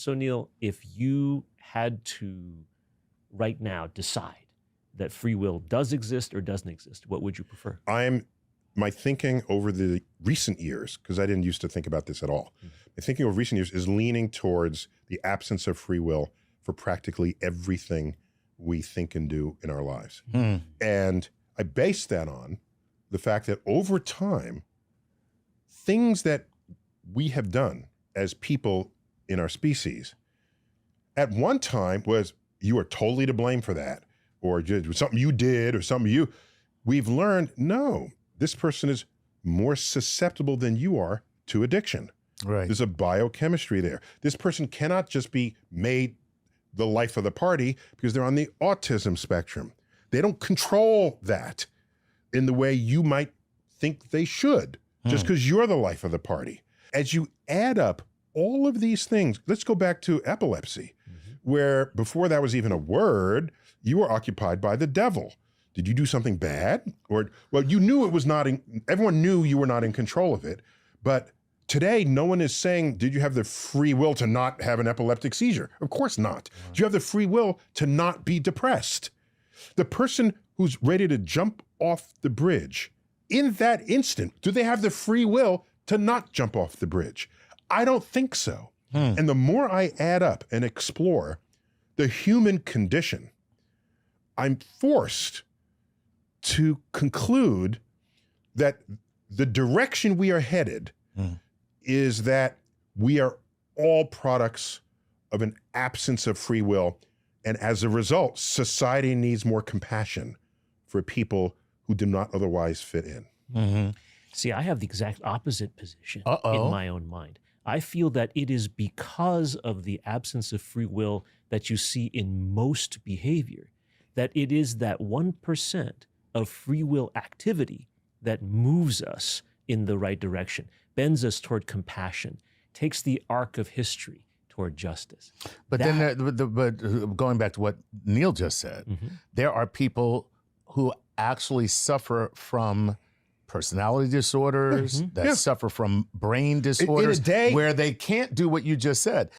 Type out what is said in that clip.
So Neil, if you had to right now decide that free will does exist or doesn't exist, what would you prefer? My thinking over the recent years, because I didn't used to think about this at all, my thinking over recent years is leaning towards the absence of free will for practically everything we think and do in our lives. And I base that on the fact that over time, things that we have done as people in our species, at one time was, you are totally to blame for that, or just something you did, or something we've learned, no, this person is more susceptible than you are to addiction. Right. There's a biochemistry there. This person cannot just be made the life of the party because they're on the autism spectrum. They don't control that in the way you might think they should, just because you're the life of the party. As you add up all of these things, let's go back to epilepsy, where before that was even a word, you were occupied by the devil. Did you do something bad? Or, well, you knew it was not, everyone knew you were not in control of it, but today, no one is saying, did you have the free will to not have an epileptic seizure? Of course not. Do you have the free will to not be depressed? The person who's ready to jump off the bridge, in that instant, do they have the free will to not jump off the bridge? I don't think so. And the more I add up and explore the human condition, I'm forced to conclude that the direction we are headed is that we are all products of an absence of free will. And as a result, society needs more compassion for people who do not otherwise fit in. See, I have the exact opposite position in my own mind. I feel that it is because of the absence of free will that you see in most behavior, that it is that 1% of free will activity that moves us in the right direction, bends us toward compassion, takes the arc of history toward justice. But but going back to what Neil just said, there are people who actually suffer from personality disorders, that suffer from brain disorders, where they can't do what you just said.